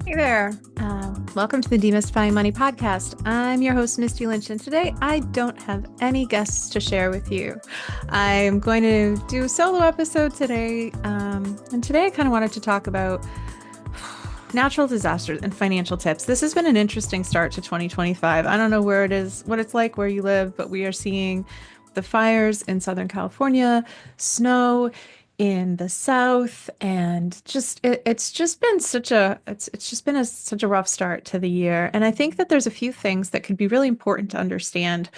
Hey there. Welcome to the Demystifying Money podcast. I'm your host, Misty Lynch, and today I don't have any guests to share with you. I'm going to do a solo episode today, and today I kind of wanted to talk about natural disasters and financial tips. This has been an interesting start to 2025. I don't know where it is, what it's like where you live, but we are seeing the fires in Southern California, snow in the South, and it's just been such a rough start to the year. And I think that there's a few things that could be really important to understand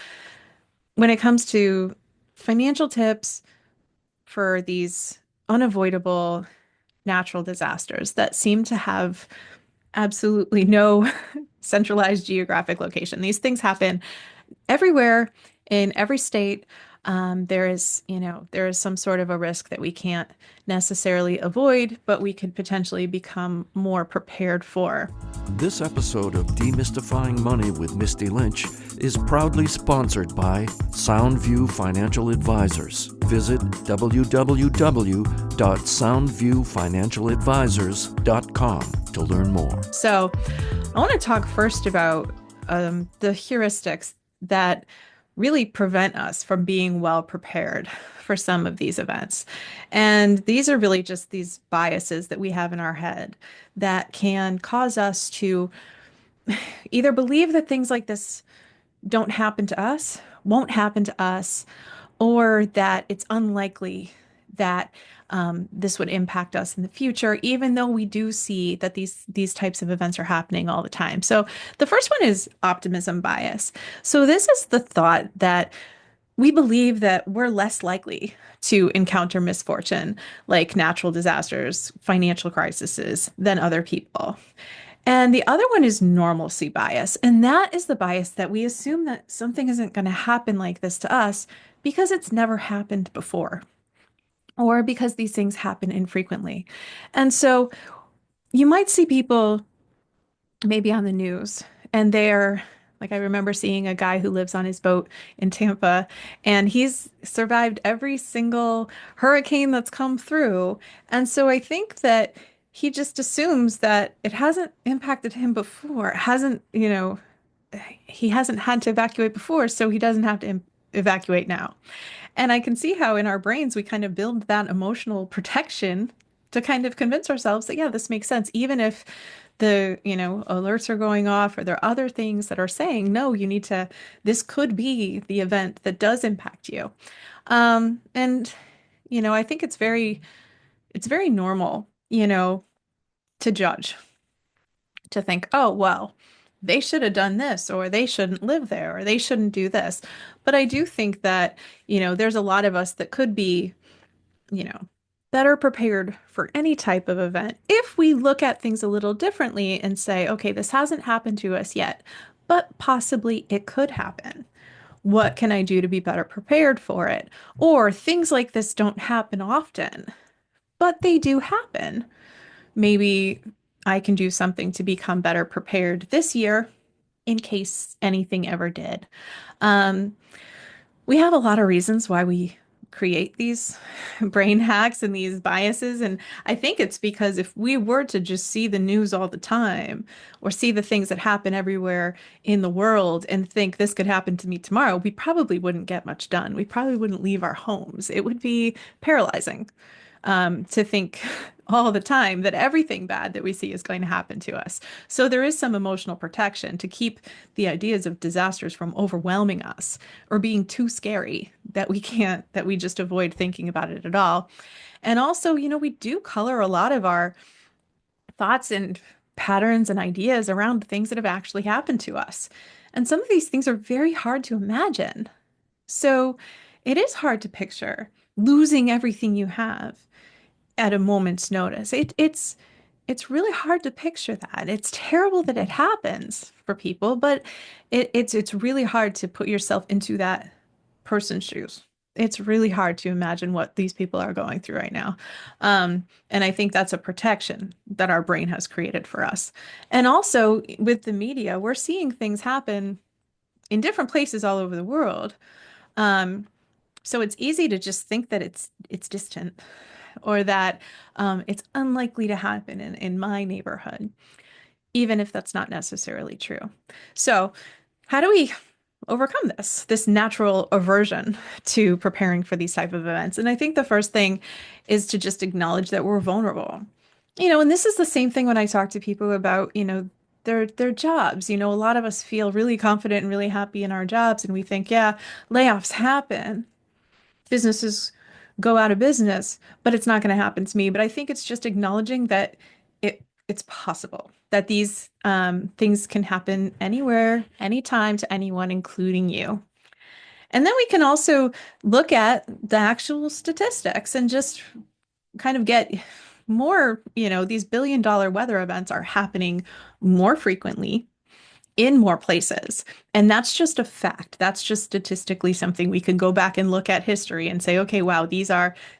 when it comes to financial tips for these unavoidable natural disasters that seem to have absolutely no centralized geographic location. These things happen everywhere in every state. There is some sort of a risk that we can't necessarily avoid, but we could potentially become more prepared for. This episode of Demystifying Money with Misty Lynch is proudly sponsored by Soundview Financial Advisors. Visit www.soundviewfinancialadvisors.com to learn more. So I want to talk first about the heuristics that really prevent us from being well prepared for some of these events. And these are really just these biases that we have in our head that can cause us to either believe that things like this don't happen to us, won't happen to us, or that it's unlikely that this would impact us in the future, even though we do see that these types of events are happening all the time. So the first one is optimism bias. So this is the thought that we believe that we're less likely to encounter misfortune, like natural disasters, financial crises, than other people. And the other one is normalcy bias. And that is the bias that we assume that something isn't going to happen like this to us because it's never happened before, or because these things happen infrequently. And so you might see people maybe on the news, and they're like, I remember seeing a guy who lives on his boat in Tampa, and he's survived every single hurricane that's come through. And so I think that he just assumes that it hasn't impacted him before. It hasn't, he hasn't had to evacuate before, so he doesn't have to evacuate now. And I can see how in our brains we kind of build that emotional protection to kind of convince ourselves that, yeah, this makes sense, even if the, alerts are going off or there are other things that are saying, no, this could be the event that does impact you. And, I think it's very normal, to judge, to think, oh, well, they should have done this, or they shouldn't live there, or they shouldn't do this. But I do think that, there's a lot of us that could be, better prepared for any type of event if we look at things a little differently and say, okay, this hasn't happened to us yet, but possibly it could happen. What can I do to be better prepared for it? Or things like this don't happen often, but they do happen. Maybe I can do something to become better prepared this year in case anything ever did. We have a lot of reasons why we create these brain hacks and these biases. And I think it's because if we were to just see the news all the time or see the things that happen everywhere in the world and think this could happen to me tomorrow, we probably wouldn't get much done. We probably wouldn't leave our homes. It would be paralyzing to think all the time that everything bad that we see is going to happen to us. So there is some emotional protection to keep the ideas of disasters from overwhelming us or being too scary that we just avoid thinking about it at all. And also, we do color a lot of our thoughts and patterns and ideas around things that have actually happened to us. And some of these things are very hard to imagine. So it is hard to picture losing everything you have at a moment's notice. It's really hard to picture that. It's terrible that it happens for people, but it's really hard to put yourself into that person's shoes. It's really hard to imagine what these people are going through right now. And I think that's a protection that our brain has created for us. And also with the media, we're seeing things happen in different places all over the world. So it's easy to just think that it's distant or that it's unlikely to happen in my neighborhood, even if that's not necessarily true. So how do we overcome this natural aversion to preparing for these type of events? And I think the first thing is to just acknowledge that we're vulnerable. And this is the same thing when I talk to people about, their jobs. A lot of us feel really confident and really happy in our jobs, and we think, yeah, layoffs happen, businesses go out of business, but it's not going to happen to me. But I think it's just acknowledging that it's possible that these things can happen anywhere, anytime to anyone, including you. And then we can also look at the actual statistics and just kind of get more, these billion-dollar weather events are happening more frequently in more places. And that's just a fact. That's just statistically something we could go back and look at history and say, okay, wow, these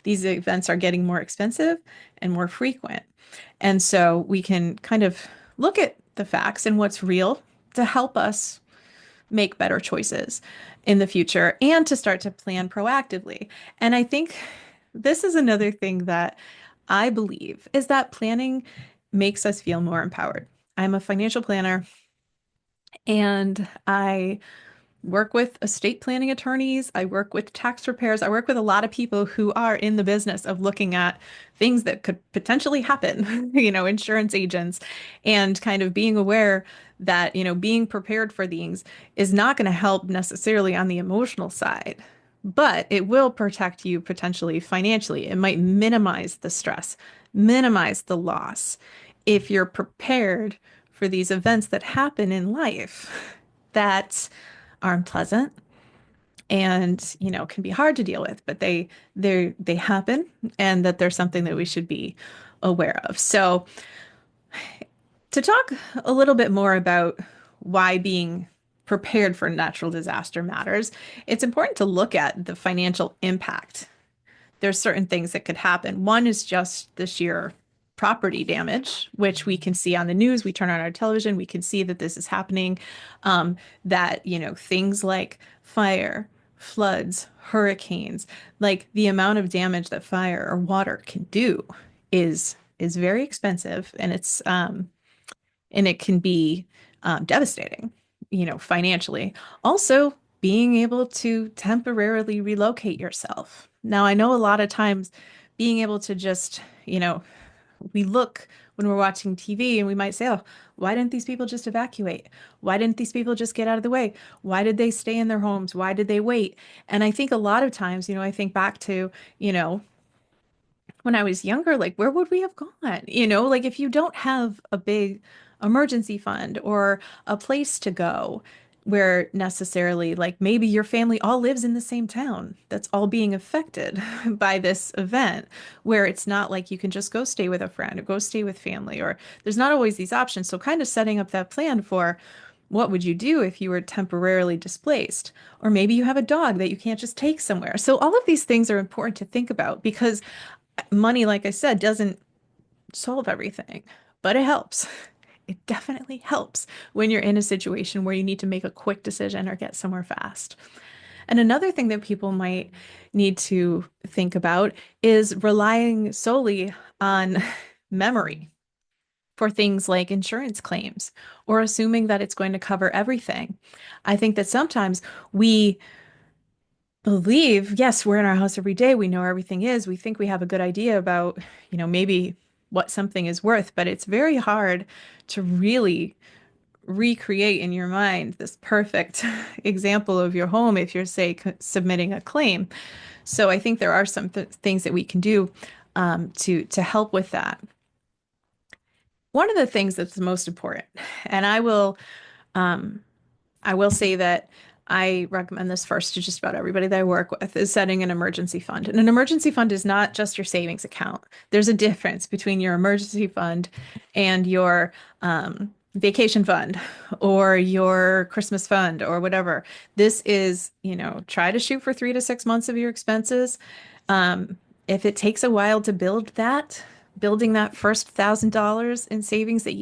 events are getting more expensive and more frequent. And so we can kind of look at the facts and what's real to help us make better choices in the future and to start to plan proactively. And I think this is another thing that I believe is that planning makes us feel more empowered. I'm a financial planner and I work with estate planning attorneys. I work with tax preparers. I work with a lot of people who are in the business of looking at things that could potentially happen, insurance agents, and kind of being aware that, being prepared for things is not going to help necessarily on the emotional side, but it will protect you potentially financially. It might minimize the stress, minimize the loss if you're prepared for these events that happen in life that aren't pleasant and can be hard to deal with, but they happen, and that there's something that we should be aware of. So to talk a little bit more about why being prepared for natural disaster matters, it's important to look at the financial impact. There's certain things that could happen. One is just the sheer property damage, which we can see on the news. We turn on our television, we can see that this is happening. That, things like fire, floods, hurricanes, like the amount of damage that fire or water can do is very expensive, and it can be devastating, financially. Also, being able to temporarily relocate yourself. Now, I know a lot of times being able to just, we look when we're watching TV and we might say, oh, why didn't these people just evacuate? Why didn't these people just get out of the way? Why did they stay in their homes? Why did they wait? And I think a lot of times, I think back to, when I was younger, like where would we have gone? Like if you don't have a big emergency fund or a place to go where necessarily, like maybe your family all lives in the same town that's all being affected by this event, where it's not like you can just go stay with a friend or go stay with family, or there's not always these options. So kind of setting up that plan for what would you do if you were temporarily displaced? Or maybe you have a dog that you can't just take somewhere. So all of these things are important to think about because money, like I said, doesn't solve everything, but it helps. It definitely helps when you're in a situation where you need to make a quick decision or get somewhere fast. And another thing that people might need to think about is relying solely on memory for things like insurance claims or assuming that it's going to cover everything. I think that sometimes we believe, yes, we're in our house every day. We know where everything is. We think we have a good idea about, maybe what something is worth, but it's very hard to really recreate in your mind this perfect example of your home if you're, say, submitting a claim. So I think there are some things that we can do to help with that. One of the things that's the most important, and um, I will say that I recommend this first to just about everybody that I work with, is setting an emergency fund. And an emergency fund is not just your savings account. There's a difference between your emergency fund and your vacation fund or your Christmas fund or whatever. This is, try to shoot for 3 to 6 months of your expenses. If it takes a while to building that first $1,000 in savings that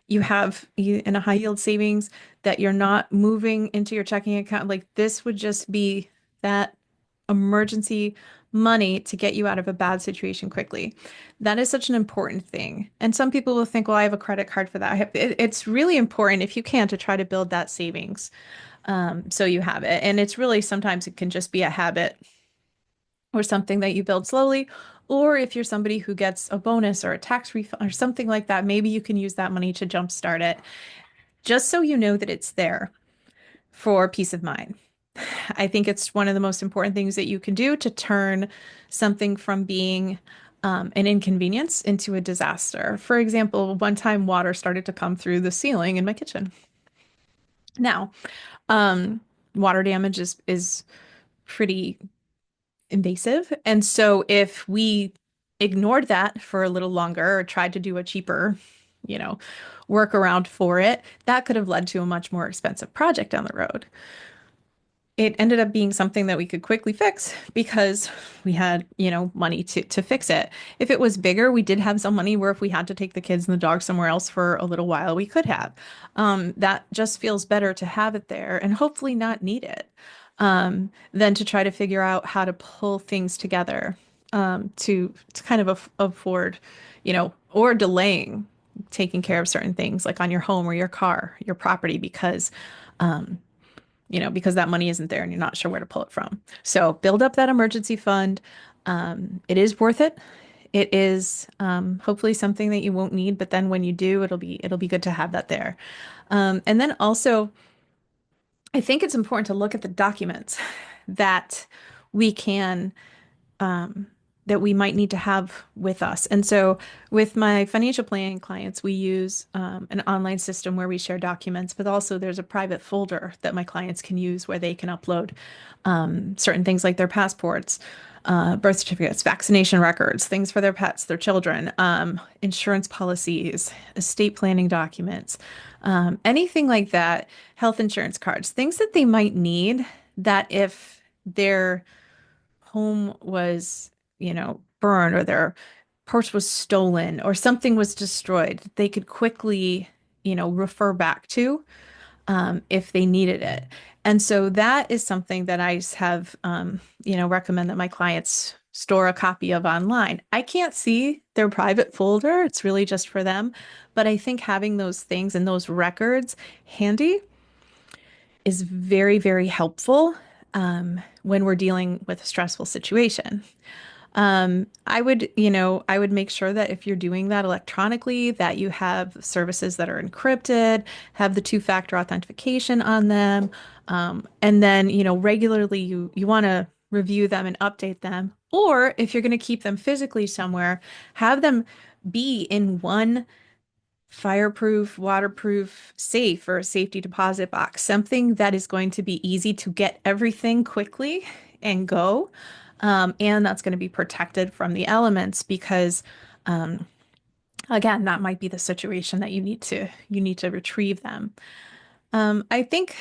you have in a high yield savings that you're not moving into your checking account, like this would just be that emergency money to get you out of a bad situation quickly. That is such an important thing. And some people will think, well, I have a credit card for that. It's really important if you can to try to build that savings, so you have it. And it's really sometimes it can just be a habit or something that you build slowly. Or if you're somebody who gets a bonus or a tax refund or something like that, maybe you can use that money to jumpstart it, just so you know that it's there for peace of mind. I think it's one of the most important things that you can do to turn something from being an inconvenience into a disaster. For example, one time water started to come through the ceiling in my kitchen. Now, um, water damage is pretty invasive, and so if we ignored that for a little longer or tried to do a cheaper, you know, workaround for it, that could have led to a much more expensive project down the road. It ended up being something that we could quickly fix because we had, money to fix it. If it was bigger, we did have some money where if we had to take the kids and the dog somewhere else for a little while, we could have. That just feels better to have it there and hopefully not need it, than to try to figure out how to pull things together, to kind of afford, or delaying taking care of certain things like on your home or your car, your property, because that money isn't there and you're not sure where to pull it from. So build up that emergency fund. It is worth it. It is, hopefully something that you won't need, but then when you do, it'll be good to have that there. And then also, I think it's important to look at the documents that we can um, that we might need to have with us. And so, with my financial planning clients, we use an online system where we share documents, but also there's a private folder that my clients can use where they can upload certain things like their passports, birth certificates, vaccination records, things for their pets, their children, insurance policies, estate planning documents, anything like that, health insurance cards, things that they might need that if they're home was, burned or their purse was stolen or something was destroyed, they could quickly, refer back to, if they needed it. And so that is something that I have, recommend that my clients store a copy of online. I can't see their private folder. It's really just for them. But I think having those things and those records handy is very, very helpful, when we're dealing with a stressful situation. I would make sure that if you're doing that electronically, that you have services that are encrypted, have the two-factor authentication on them, and then, regularly you want to review them and update them. Or if you're going to keep them physically somewhere, have them be in one fireproof, waterproof safe or a safety deposit box, something that is going to be easy to get everything quickly and go. And that's going to be protected from the elements because, again, that might be the situation that you need to retrieve them. I think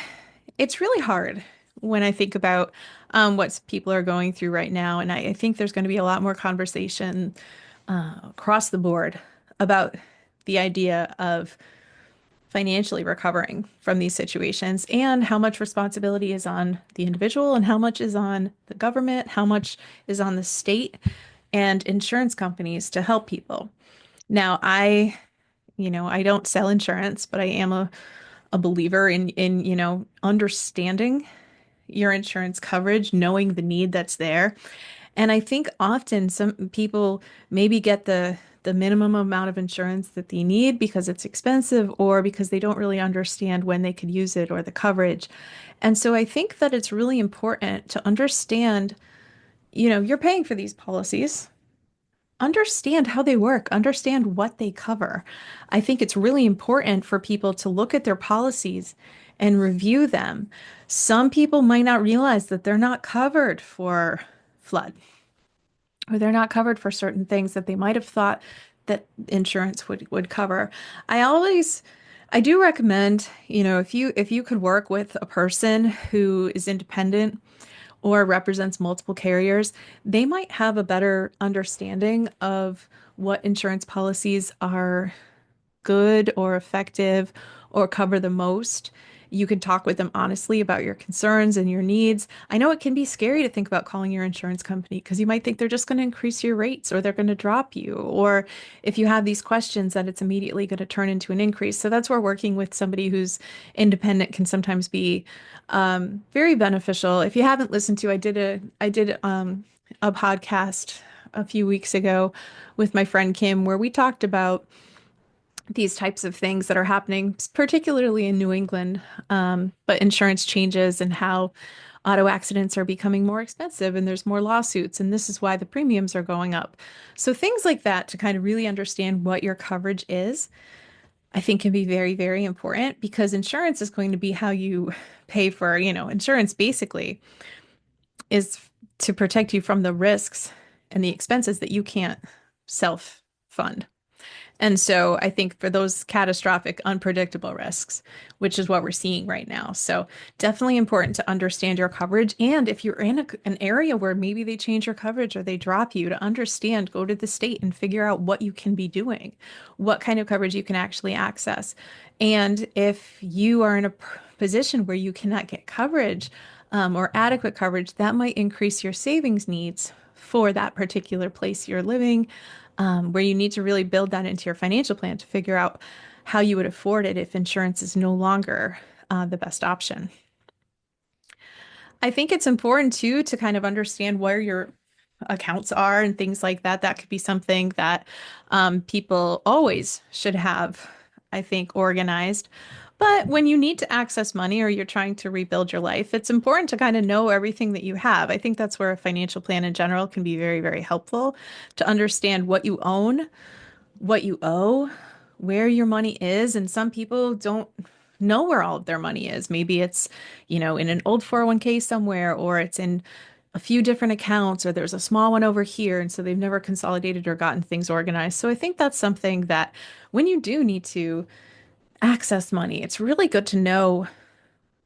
it's really hard when I think about what people are going through right now, and I think there's going to be a lot more conversation across the board about the idea of financially recovering from these situations and how much responsibility is on the individual and how much is on the government, how much is on the state and insurance companies to help people. Now, I don't sell insurance, but I am a believer in, understanding your insurance coverage, knowing the need that's there. And I think often some people maybe get the minimum amount of insurance that they need because it's expensive or because they don't really understand when they could use it or the coverage. And so I think that it's really important to understand, you're paying for these policies. Understand how they work, understand what they cover. I think it's really important for people to look at their policies and review them. Some people might not realize that they're not covered for flood or they're not covered for certain things that they might have thought that insurance would cover. I do recommend, if you could work with a person who is independent or represents multiple carriers, they might have a better understanding of what insurance policies are good or effective or cover the most. You can talk with them honestly about your concerns and your needs. I know it can be scary to think about calling your insurance company because you might think they're just going to increase your rates or they're going to drop you. Or if you have these questions, that it's immediately going to turn into an increase. So that's where working with somebody who's independent can sometimes be very beneficial. If you haven't listened to, I did a podcast a few weeks ago with my friend Kim where we talked about these types of things that are happening, particularly in New England, but insurance changes and how auto accidents are becoming more expensive and there's more lawsuits, and this is why the premiums are going up. So things like that to kind of really understand what your coverage is, I think can be very, very important because insurance is going to be how you pay for, insurance basically is to protect you from the risks and the expenses that you can't self fund. And so I think for those catastrophic, unpredictable risks, which is what we're seeing right now. So definitely important to understand your coverage. And if you're in an area where maybe they change your coverage or they drop you, to understand, go to the state and figure out what you can be doing, what kind of coverage you can actually access. And if you are in a position where you cannot get coverage or adequate coverage, that might increase your savings needs for that particular place you're living, where you need to really build that into your financial plan to figure out how you would afford it if insurance is no longer the best option. I think it's important too to kind of understand where your accounts are and things like that. That could be something that people always should have, I think, organized. But when you need to access money or you're trying to rebuild your life, it's important to kind of know everything that you have. I think that's where a financial plan in general can be very, very helpful to understand what you own, what you owe, where your money is. And some people don't know where all of their money is. Maybe it's, in an old 401k somewhere, or it's in a few different accounts, or there's a small one over here. And so they've never consolidated or gotten things organized. So I think that's something that when you do need to access money, it's really good to know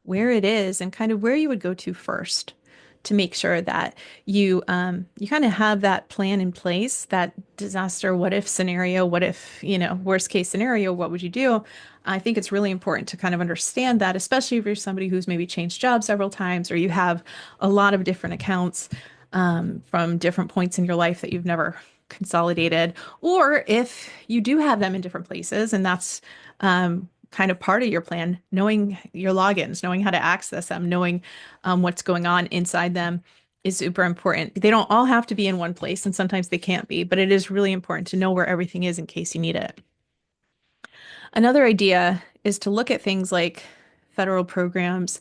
where it is and kind of where you would go to first to make sure that you kind of have that plan in place, that disaster what if scenario, what if, worst case scenario, what would you do? I think it's really important to kind of understand that, especially if you're somebody who's maybe changed jobs several times or you have a lot of different accounts from different points in your life that you've never consolidated, or if you do have them in different places and that's kind of part of your plan, knowing your logins, knowing how to access them, knowing what's going on inside them is super important. They don't all have to be in one place, and sometimes they can't be, but it is really important to know where everything is in case you need it. Another idea is to look at things like federal programs,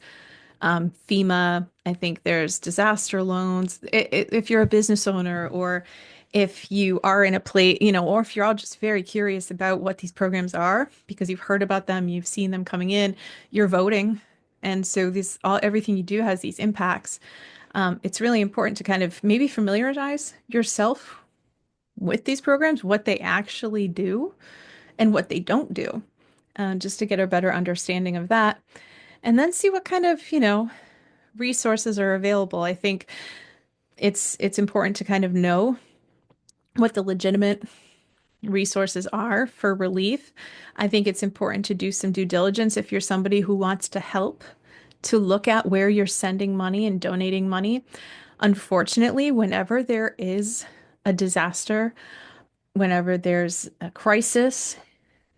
FEMA. I think there's disaster loans. If you're a business owner or if you are in a place, or if you're all just very curious about what these programs are because you've heard about them, you've seen them coming in, you're voting. And so everything you do has these impacts. It's really important to kind of maybe familiarize yourself with these programs, what they actually do and what they don't do, just to get a better understanding of that. And then see what kind of, resources are available. I think it's important to kind of know what the legitimate resources are for relief. I think it's important to do some due diligence if you're somebody who wants to help to look at where you're sending money and donating money. Unfortunately, whenever there is a disaster, whenever there's a crisis,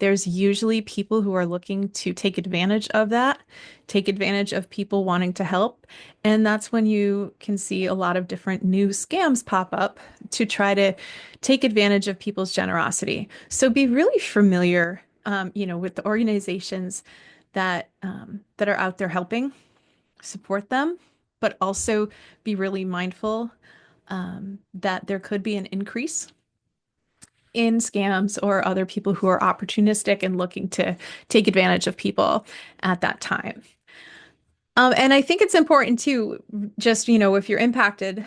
there's usually people who are looking to take advantage of that, take advantage of people wanting to help. And that's when you can see a lot of different new scams pop up to try to take advantage of people's generosity. So be really familiar, with the organizations that are out there helping, support them, but also be really mindful that there could be an increase in scams or other people who are opportunistic and looking to take advantage of people at that time. And I think it's important too, just, if you're impacted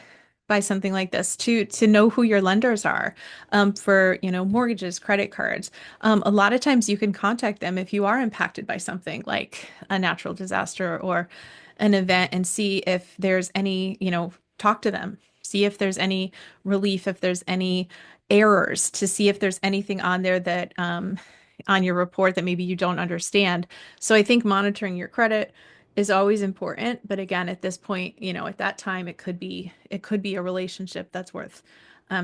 by something like this, to know who your lenders are for, mortgages, credit cards. A lot of times you can contact them if you are impacted by something like a natural disaster or an event and see if there's any, talk to them, see if there's any relief, if there's any errors, to see if there's anything on there that on your report that maybe you don't understand. So I think monitoring your credit is always important. But again, at this point, at that time, it could be a relationship that's worth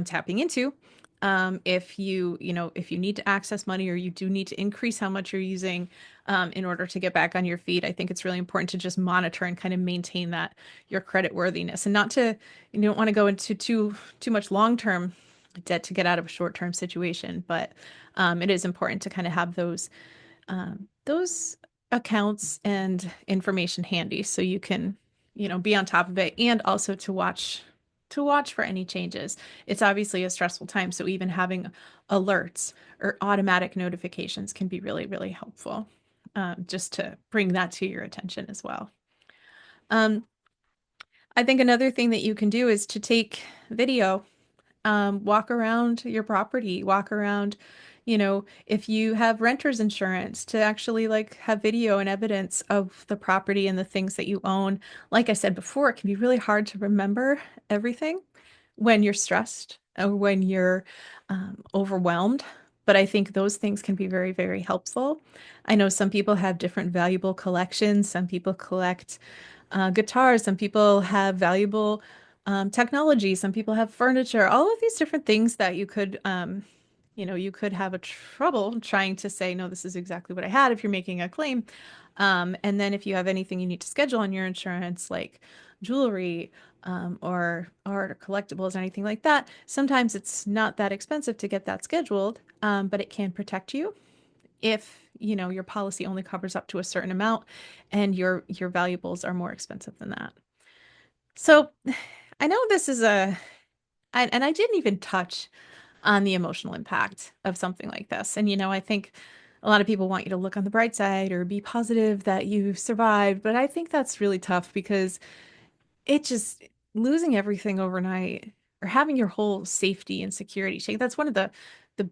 tapping into. If you need to access money or you do need to increase how much you're using in order to get back on your feet, I think it's really important to just monitor and kind of maintain that your credit worthiness and not to, you don't want to go into too much long-term debt to get out of a short-term situation. But it is important to kind of have those accounts and information handy so you can, be on top of it and also to watch for any changes. It's obviously a stressful time, so even having alerts or automatic notifications can be really, really helpful. Just to bring that to your attention as well. Um, I think another thing that you can do is to take video, walk around your property, walk around, if you have renter's insurance, to actually like have video and evidence of the property and the things that you own. Like I said before, it can be really hard to remember everything when you're stressed or when you're overwhelmed. But I think those things can be very, very helpful. I know some people have different valuable collections. Some people collect guitars. Some people have valuable technology. Some people have furniture. All of these different things that you could have a trouble trying to say, no, this is exactly what I had if you're making a claim. And then if you have anything you need to schedule on your insurance, like jewelry, or art or collectibles or anything like that, sometimes it's not that expensive to get that scheduled, but it can protect you if your policy only covers up to a certain amount and your valuables are more expensive than that. So I know this is and I didn't even touch on the emotional impact of something like this. And I think a lot of people want you to look on the bright side or be positive that you survived, but I think that's really tough because it just losing everything overnight or having your whole safety and security shaken. That's one of the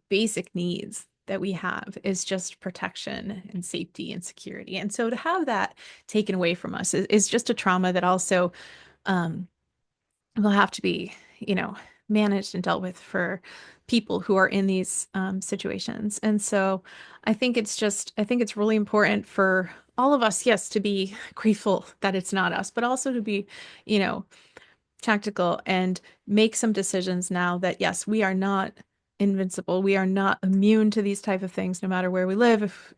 basic needs that we have, is just protection and safety and security. And so to have that taken away from us is just a trauma that also um, will have to be, managed and dealt with for people who are in these situations. And so I think it's really important for all of us, yes, to be grateful that it's not us, but also to be, you know, tactical and make some decisions now that, yes, we are not invincible. We are not immune to these type of things, no matter where we live.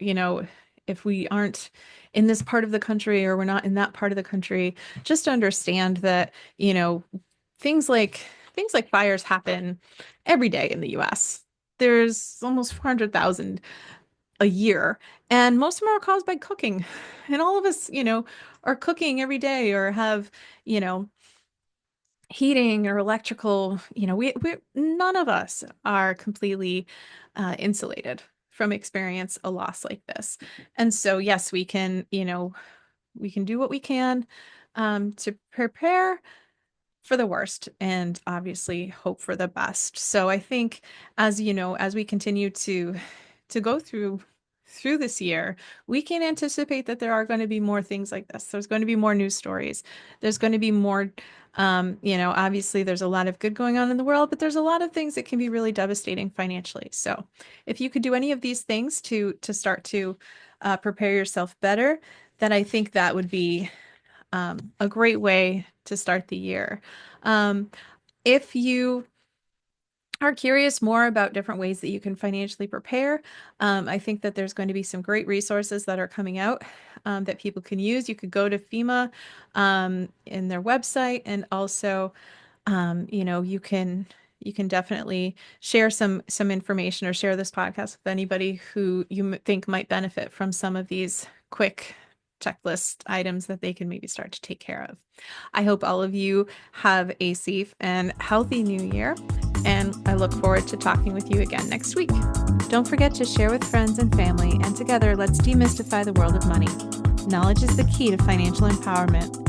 If we aren't in this part of the country or we're not in that part of the country, just understand that, things like things like fires happen every day in the US. There's almost 400,000 a year, and most of them are caused by cooking. And all of us, are cooking every day or have, you know, heating or electrical, we none of us are completely insulated from experience a loss like this. And so, yes, we can do what we can to prepare for the worst and obviously hope for the best. So I think, as we continue to go through this year, we can anticipate that there are going to be more things like this. There's going to be more news stories. There's going to be more, obviously there's a lot of good going on in the world, but there's a lot of things that can be really devastating financially. So if you could do any of these things to start to prepare yourself better, then I think that would be a great way to start the year. If you are curious more about different ways that you can financially prepare, I think that there's going to be some great resources that are coming out that people can use. You could go to FEMA in their website, and also, you can definitely share some information or share this podcast with anybody who you think might benefit from some of these quick checklist items that they can maybe start to take care of. I hope all of you have a safe and healthy new year, and I look forward to talking with you again next week. Don't forget to share with friends and family, and together let's demystify the world of money. Knowledge is the key to financial empowerment.